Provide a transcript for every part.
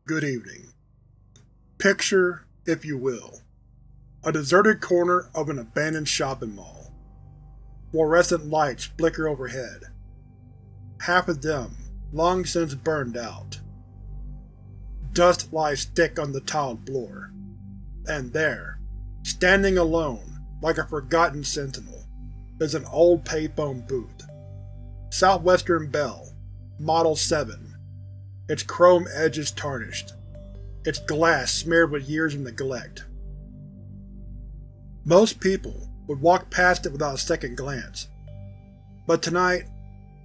Good evening. Picture, if you will, a deserted corner of an abandoned shopping mall. Fluorescent lights flicker overhead. Half of them long since burned out. Dust lies thick on the tiled floor. And there, standing alone like a forgotten sentinel, is an old payphone booth. Southwestern Bell, Model 7. Its chrome edges tarnished. Its glass smeared with years of neglect. Most people would walk past it without a second glance. But tonight,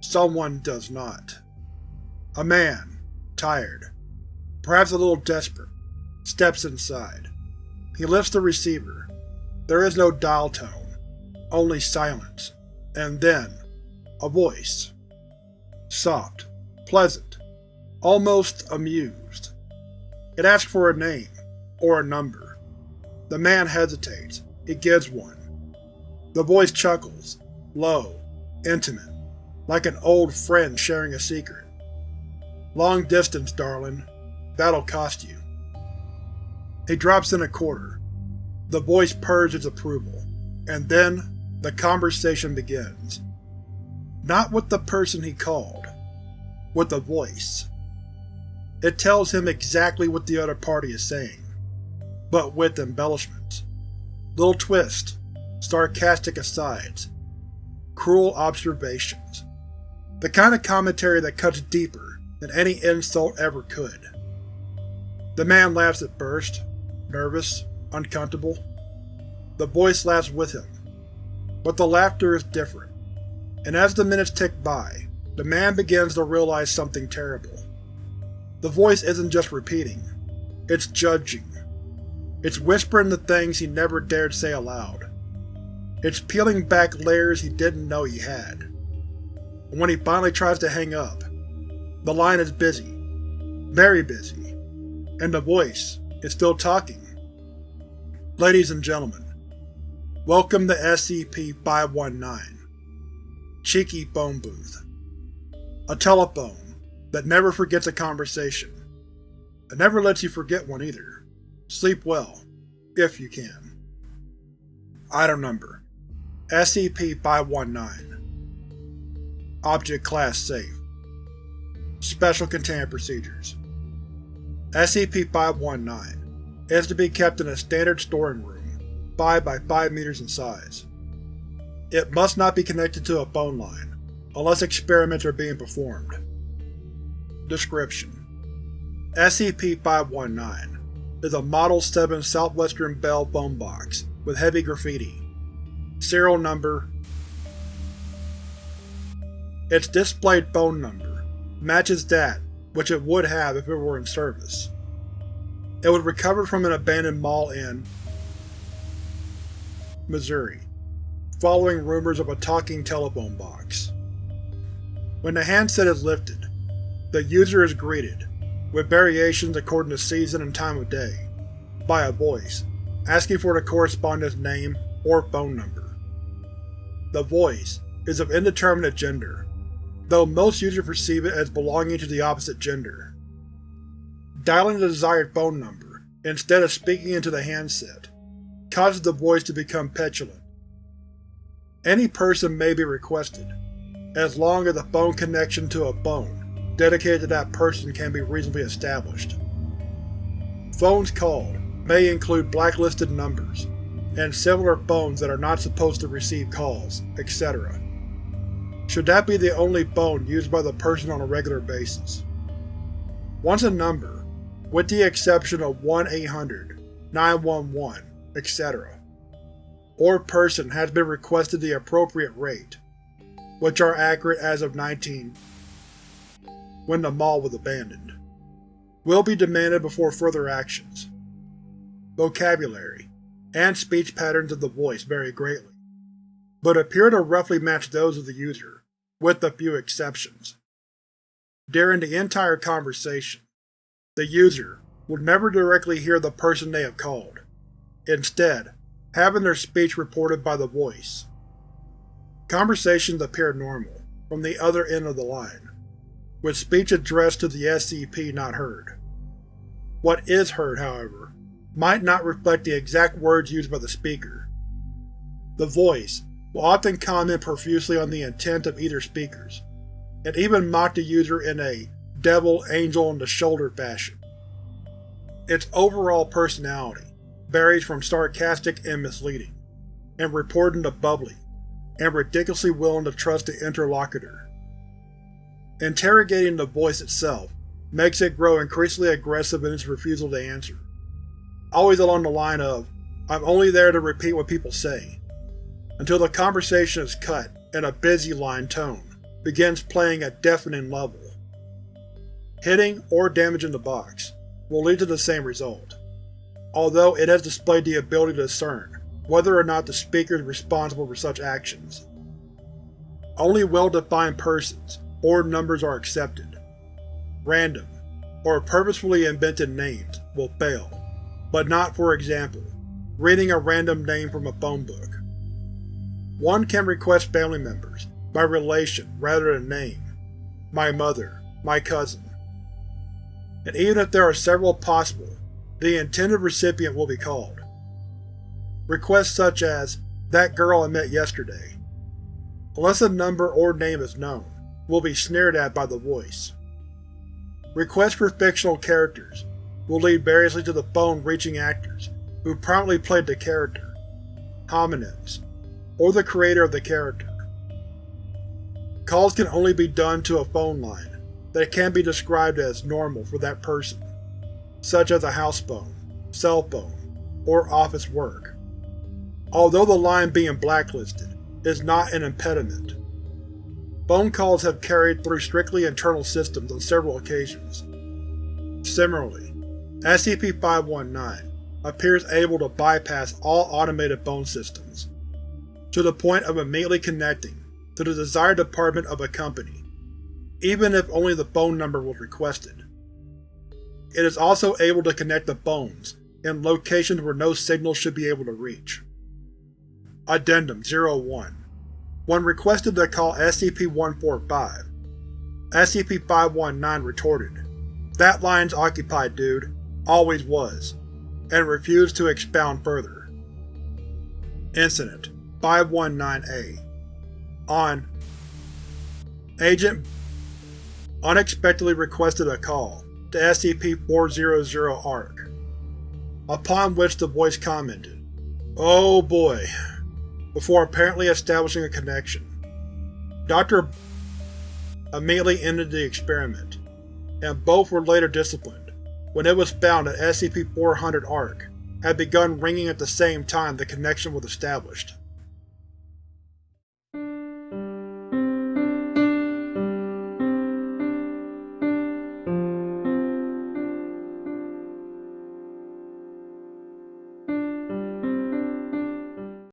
someone does not. A man, tired, perhaps a little desperate, steps inside. He lifts the receiver. There is no dial tone, only silence, and then a voice. Soft, pleasant, almost amused. It asks for a name, or a number. The man hesitates. He gives one. The voice chuckles, low, intimate, like an old friend sharing a secret. Long distance, darling. That'll cost you. He drops in a quarter. The voice purrs its approval, and then the conversation begins. Not with the person he called, with the voice. It tells him exactly what the other party is saying, but with embellishments. Little twists, sarcastic asides, cruel observations. The kind of commentary that cuts deeper than any insult ever could. The man laughs at first, nervous, uncomfortable. The voice laughs with him, but the laughter is different, and as the minutes tick by, the man begins to realize something terrible. The voice isn't just repeating, it's judging. It's whispering the things he never dared say aloud. It's peeling back layers he didn't know he had. And when he finally tries to hang up, the line is busy, very busy, and the voice is still talking. Ladies and gentlemen, welcome to SCP-519, Cheeky Phone Booth. A telephone that never forgets a conversation. It never lets you forget one either. Sleep well, if you can. Item Number: SCP-519. Object Class Safe. Special Containment Procedures. SCP-519 is to be kept in a standard storing room, 5 by 5 meters in size. It must not be connected to a phone line, unless experiments are being performed. Description: SCP-519 is a Model 7 Southwestern Bell phone box with heavy graffiti. Serial number. Its displayed phone number matches that which it would have if it were in service. It was recovered from an abandoned mall in Missouri, following rumors of a talking telephone box. When the handset is lifted, the user is greeted, with variations according to season and time of day, by a voice asking for the correspondent's name or phone number. The voice is of indeterminate gender, though most users perceive it as belonging to the opposite gender. Dialing the desired phone number instead of speaking into the handset causes the voice to become petulant. Any person may be requested, as long as the phone connection to a phone dedicated to that person can be reasonably established. Phones called may include blacklisted numbers, and similar phones that are not supposed to receive calls, etc. Should that be the only phone used by the person on a regular basis. Once a number, with the exception of 1-800-911, etc., or person has been requested the appropriate rate, which are accurate as of 19 when the mall was abandoned, will be demanded before further actions. Vocabulary and speech patterns of the voice vary greatly, but appear to roughly match those of the user, with a few exceptions. During the entire conversation, the user will never directly hear the person they have called, instead having their speech reported by the voice. Conversations appear normal from the other end of the line, with speech addressed to the SCP not heard. What is heard, however, might not reflect the exact words used by the speaker. The voice will often comment profusely on the intent of either speakers, and even mock the user in a devil angel on the shoulder fashion. Its overall personality varies from sarcastic and misleading, and reporting to bubbly, and ridiculously willing to trust the interlocutor. Interrogating the voice itself makes it grow increasingly aggressive in its refusal to answer, always along the line of, "I'm only there to repeat what people say," until the conversation is cut and a busy line tone begins playing at deafening level. Hitting or damaging the box will lead to the same result, although it has displayed the ability to discern whether or not the speaker is responsible for such actions. Only well-defined persons or numbers are accepted. Random, or purposefully invented names will fail, but not, for example, reading a random name from a phone book. One can request family members by relation rather than name: my mother, my cousin. And even if there are several possible, the intended recipient will be called. Requests such as, "that girl I met yesterday," unless a number or name is known, will be sneered at by the voice. Requests for fictional characters will lead variously to the phone reaching actors who promptly played the character, homonyms, or the creator of the character. Calls can only be done to a phone line that can be described as normal for that person, such as a house phone, cell phone, or office work, although the line being blacklisted is not an impediment. Phone calls have carried through strictly internal systems on several occasions. Similarly, SCP-519 appears able to bypass all automated phone systems, to the point of immediately connecting to the desired department of a company, even if only the phone number was requested. It is also able to connect the phones in locations where no signal should be able to reach. Addendum 01. When requested to call SCP-145, SCP-519 retorted, "That line's occupied, dude. Always was," and refused to expound further. Incident 519-A. On Agent unexpectedly requested a call to SCP-400-ARC, upon which the voice commented, "Oh boy," before apparently establishing a connection. Dr. immediately ended the experiment, and both were later disciplined when it was found that SCP-400-ARC had begun ringing at the same time the connection was established.